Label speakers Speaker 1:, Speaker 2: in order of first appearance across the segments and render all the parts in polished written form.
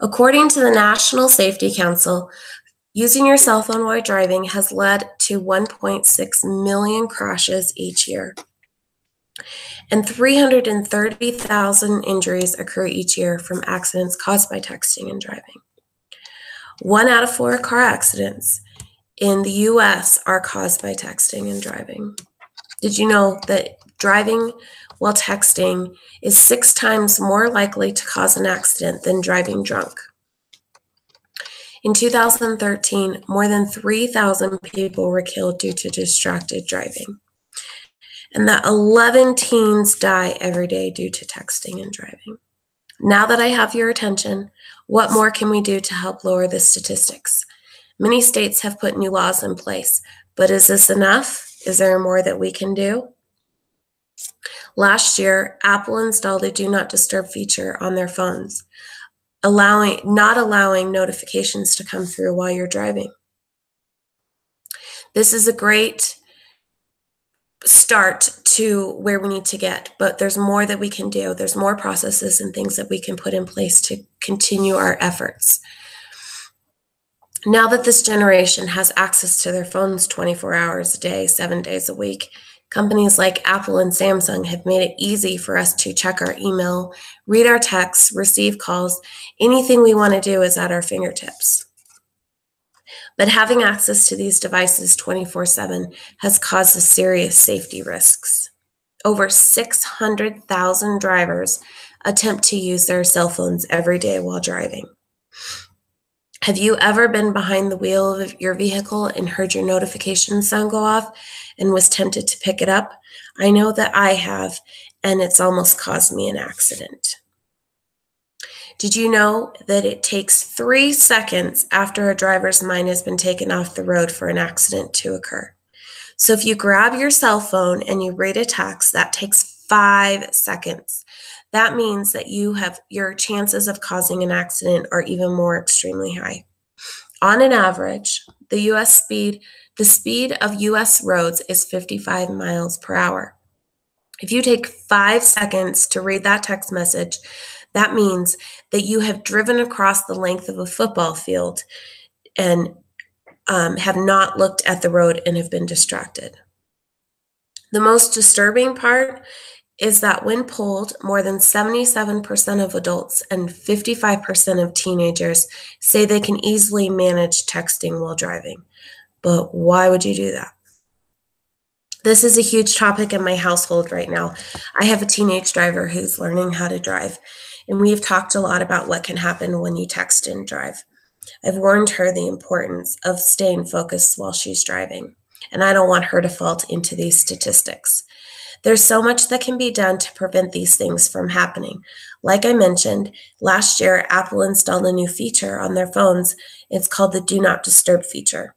Speaker 1: According to the National Safety Council, using your cell phone while driving has led to 1.6 million crashes each year, and 330,000 injuries occur each year from accidents caused by texting and driving. 1 out of 4 car accidents in the US are caused by texting and driving. Did you know that driving while texting is 6 times more likely to cause an accident than driving drunk? In 2013, more than 3,000 people were killed due to distracted driving, and that 11 teens die every day due to texting and driving. Now that I have your attention, what more can we do to help lower the statistics? Many states have put new laws in place, but is this enough? Is there more that we can do? Last year, Apple installed a Do Not Disturb feature on their phones, not allowing notifications to come through while you're driving. This is a great start to where we need to get, but there's more that we can do. There's more processes and things that we can put in place to continue our efforts. Now that this generation has access to their phones 24 hours a day, 7 days a week, companies like Apple and Samsung have made it easy for us to check our email, read our texts, receive calls. Anything we want to do is at our fingertips. But having access to these devices 24/7 has caused serious safety risks. Over 600,000 drivers attempt to use their cell phones every day while driving. Have you ever been behind the wheel of your vehicle and heard your notification sound go off and was tempted to pick it up? I know that I have, and it's almost caused me an accident. Did you know that it takes 3 seconds after a driver's mind has been taken off the road for an accident to occur? So if you grab your cell phone and you read a text, that takes 5 seconds. That means that your chances of causing an accident are even more extremely high. On an average, the speed of US roads is 55 miles per hour. If you take 5 seconds to read that text message, that means that you have driven across the length of a football field and have not looked at the road and have been distracted. The most disturbing part is that when polled, more than 77% of adults and 55% of teenagers say they can easily manage texting while driving. But why would you do that? This is a huge topic in my household right now. I have a teenage driver who's learning how to drive, and we've talked a lot about what can happen when you text and drive. I've warned her the importance of staying focused while she's driving, and I don't want her to fall into these statistics. There's so much that can be done to prevent these things from happening. Like I mentioned, last year, Apple installed a new feature on their phones. It's called the Do Not Disturb feature.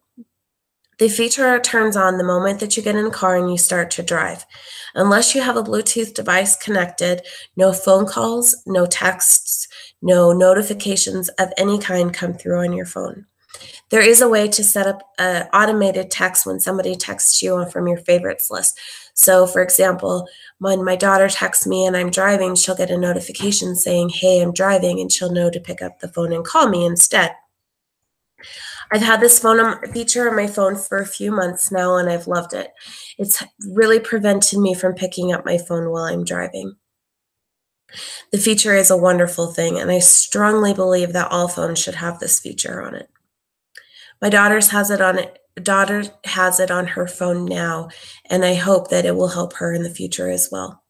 Speaker 1: The feature turns on the moment that you get in the car and you start to drive. Unless you have a Bluetooth device connected, no phone calls, no texts, no notifications of any kind come through on your phone. There is a way to set up an automated text when somebody texts you from your favorites list. So, for example, when my daughter texts me and I'm driving, she'll get a notification saying, "Hey, I'm driving," and she'll know to pick up the phone and call me instead. I've had this phone feature on my phone for a few months now, and I've loved it. It's really prevented me from picking up my phone while I'm driving. The feature is a wonderful thing, and I strongly believe that all phones should have this feature on it. My daughter has it on her phone now, and I hope that it will help her in the future as well.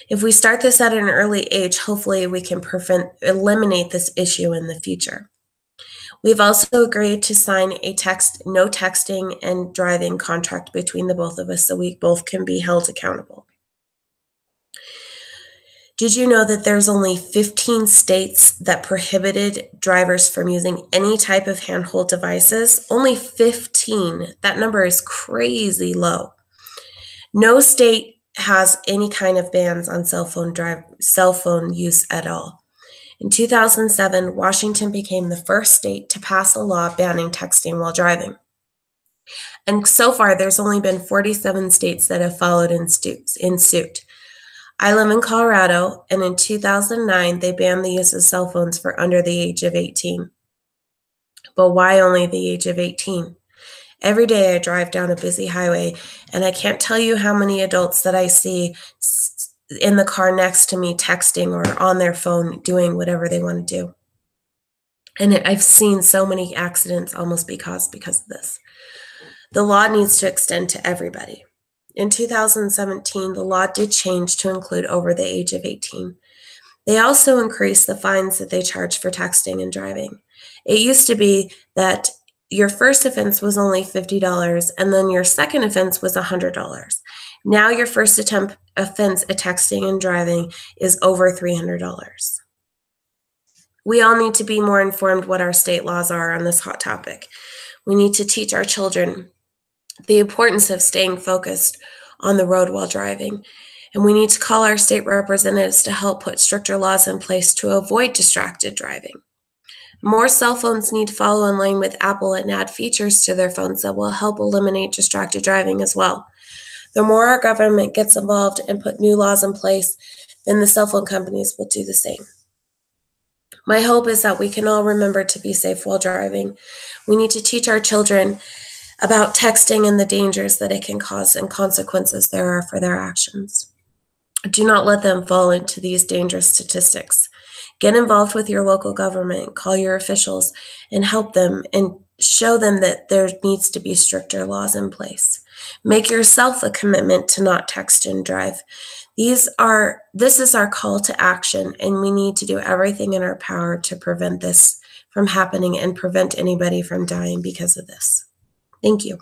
Speaker 1: If we start this at an early age, hopefully we can eliminate this issue in the future. We've also agreed to sign a no texting and driving contract between the both of us so we both can be held accountable. Did you know that there's only 15 states that prohibited drivers from using any type of handheld devices? Only 15. That number is crazy low. No state has any kind of bans on cell phone use at all. In 2007, Washington became the first state to pass a law banning texting while driving. And so far, there's only been 47 states that have followed in suit. I live in Colorado, and in 2009, they banned the use of cell phones for under the age of 18. But why only the age of 18? Every day I drive down a busy highway, and I can't tell you how many adults that I see in the car next to me texting or on their phone doing whatever they want to do. And I've seen so many accidents almost because of this. The law needs to extend to everybody. In 2017, the law did change to include over the age of 18. They also increased the fines that they charge for texting and driving. It used to be that your first offense was only $50, and then your second offense was $100. Now your first offense at texting and driving is over $300. We all need to be more informed what our state laws are on this hot topic. We need to teach our children the importance of staying focused on the road while driving. And we need to call our state representatives to help put stricter laws in place to avoid distracted driving. More cell phones need to follow in line with Apple and add features to their phones that will help eliminate distracted driving as well. The more our government gets involved and put new laws in place, then the cell phone companies will do the same. My hope is that we can all remember to be safe while driving. We need to teach our children about texting and the dangers that it can cause and consequences there are for their actions. Do not let them fall into these dangerous statistics. Get involved with your local government, call your officials, and help them and show them that there needs to be stricter laws in place. Make yourself a commitment to not text and drive. This is our call to action, and we need to do everything in our power to prevent this from happening and prevent anybody from dying because of this. Thank you.